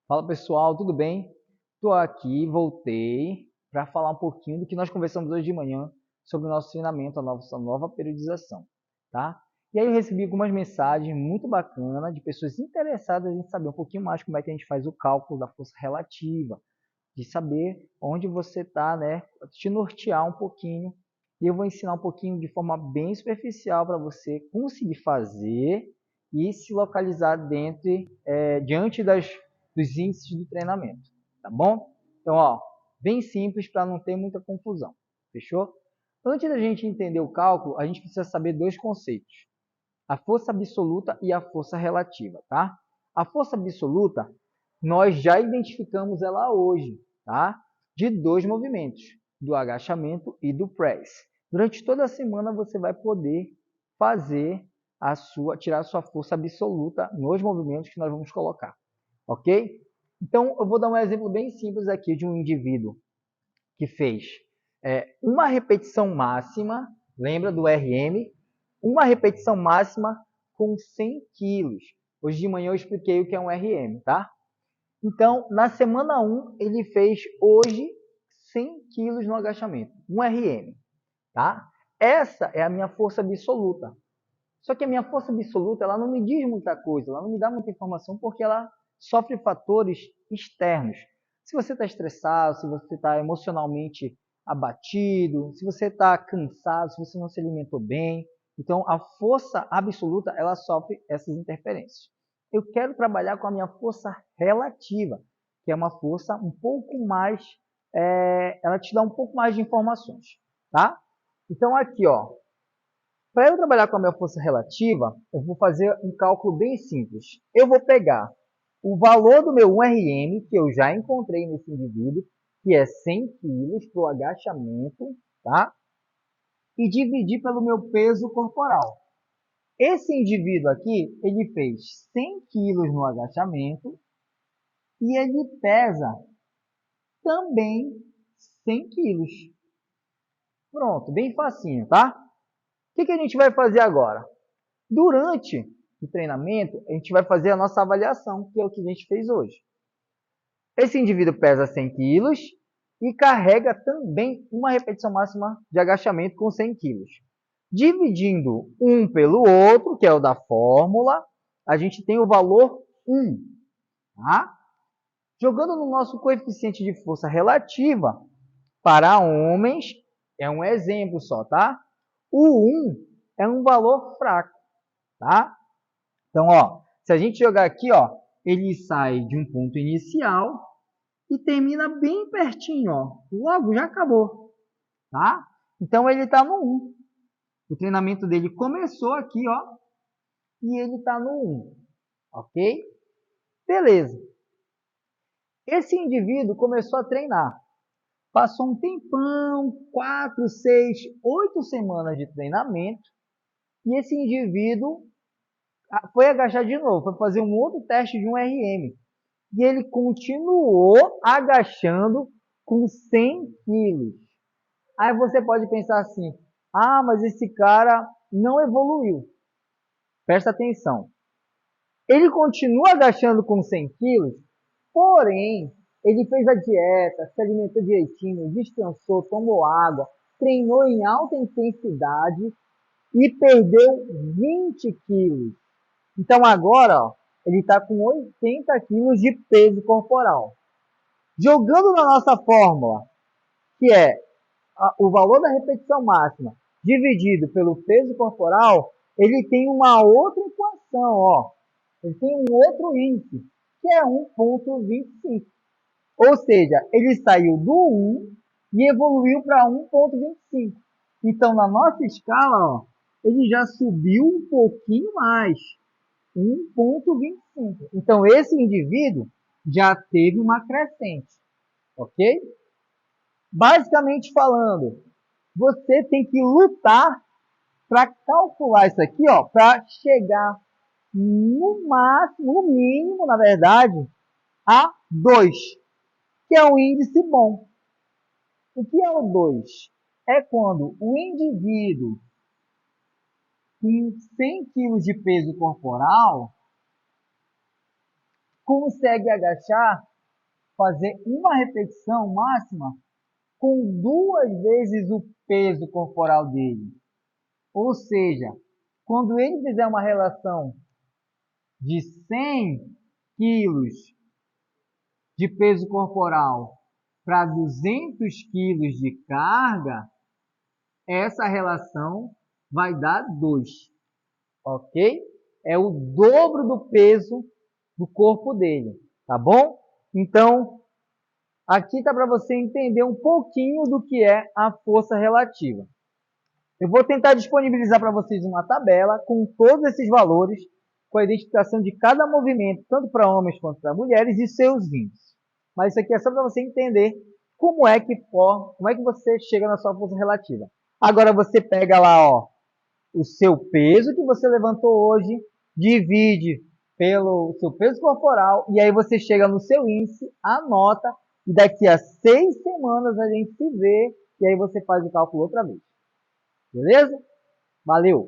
Fala pessoal, tudo bem? Estou aqui, voltei para falar um pouquinho do que nós conversamos hoje de manhã sobre o nosso treinamento, a nossa nova periodização, tá? E aí eu recebi algumas mensagens muito bacanas de pessoas interessadas em saber um pouquinho mais como é que a gente faz o cálculo da força relativa, de saber onde você está, né? Te nortear um pouquinho. E eu vou ensinar um pouquinho de forma bem superficial para você conseguir fazer e se localizar diante dos índices do treinamento, tá bom? Então, ó, bem simples para não ter muita confusão, fechou? Antes da gente entender o cálculo, a gente precisa saber dois conceitos: a força absoluta e a força relativa, tá? A força absoluta, nós já identificamos ela hoje, tá? De dois movimentos, do agachamento e do press. Durante toda a semana você vai poder fazer tirar a sua força absoluta nos movimentos que nós vamos colocar, ok? Então, eu vou dar um exemplo bem simples aqui de um indivíduo que fez uma repetição máxima, lembra do RM? Uma repetição máxima com 100 quilos. Hoje de manhã eu expliquei o que é um RM, tá? Então, na semana 1, ele fez hoje 100 quilos no agachamento, um RM, tá? Essa é a minha força absoluta. Só que a minha força absoluta, ela não me diz muita coisa, ela não me dá muita informação porque ela sofre fatores externos. Se você está estressado, se você está emocionalmente abatido, se você está cansado, se você não se alimentou bem. Então, a força absoluta, ela sofre essas interferências. Eu quero trabalhar com a minha força relativa, que é uma força um pouco mais, ela te dá um pouco mais de informações, tá? Então, aqui, ó, para eu trabalhar com a minha força relativa, eu vou fazer um cálculo bem simples. Eu vou pegar o valor do meu 1RM, que eu já encontrei nesse indivíduo, que é 100 quilos para o agachamento, tá? E dividir pelo meu peso corporal. Esse indivíduo aqui, ele fez 100 quilos no agachamento e ele pesa também 100 quilos. Pronto, bem facinho, tá? O que a gente vai fazer agora? Durante o treinamento, a gente vai fazer a nossa avaliação, que é o que a gente fez hoje. Esse indivíduo pesa 100 quilos e carrega também uma repetição máxima de agachamento com 100 quilos. Dividindo um pelo outro, que é o da fórmula, a gente tem o valor 1. Tá? Jogando no nosso coeficiente de força relativa, para homens, é um exemplo só, tá? O 1 é um valor fraco, tá? Então, ó, se a gente jogar aqui, ó, ele sai de um ponto inicial e termina bem pertinho, ó. Logo, já acabou, tá? Então, ele está no 1. O treinamento dele começou aqui, ó, e ele está no 1, ok? Beleza. Esse indivíduo começou a treinar. Passou um tempão, 4, 6, 8 semanas de treinamento, e esse indivíduo foi agachar de novo, foi fazer um outro teste de um RM. E ele continuou agachando com 100 quilos. Aí você pode pensar assim, ah, mas esse cara não evoluiu. Presta atenção. Ele continua agachando com 100 quilos, porém, ele fez a dieta, se alimentou direitinho, descansou, tomou água, treinou em alta intensidade e perdeu 20 quilos. Então agora, ó, ele está com 80 quilos de peso corporal. Jogando na nossa fórmula, que é o valor da repetição máxima dividido pelo peso corporal, ele tem uma outra equação, ó. Ele tem um outro índice, que é 1,25. Ou seja, ele saiu do 1 e evoluiu para 1,25. Então, na nossa escala, ó, ele já subiu um pouquinho mais, 1,25. Então, esse indivíduo já teve uma crescente, ok? Basicamente falando, você tem que lutar para calcular isso aqui, ó, para chegar no máximo, no mínimo, na verdade, a 2, que é um índice bom. O que é o 2? É quando o indivíduo com 100 kg de peso corporal consegue agachar, fazer uma repetição máxima com 2 vezes o peso corporal dele. Ou seja, quando ele fizer uma relação de 100 quilos de peso corporal para 200 quilos de carga, essa relação vai dar 2, ok? É o dobro do peso do corpo dele, tá bom? Então, aqui está para você entender um pouquinho do que é a força relativa. Eu vou tentar disponibilizar para vocês uma tabela com todos esses valores, com a identificação de cada movimento, tanto para homens quanto para mulheres, e seus índices. Mas isso aqui é só para você entender como é que você chega na sua força relativa. Agora você pega lá, ó, o seu peso que você levantou hoje, divide pelo seu peso corporal, e aí você chega no seu índice, anota, e daqui a 6 semanas a gente se vê, e aí você faz o cálculo outra vez. Beleza? Valeu!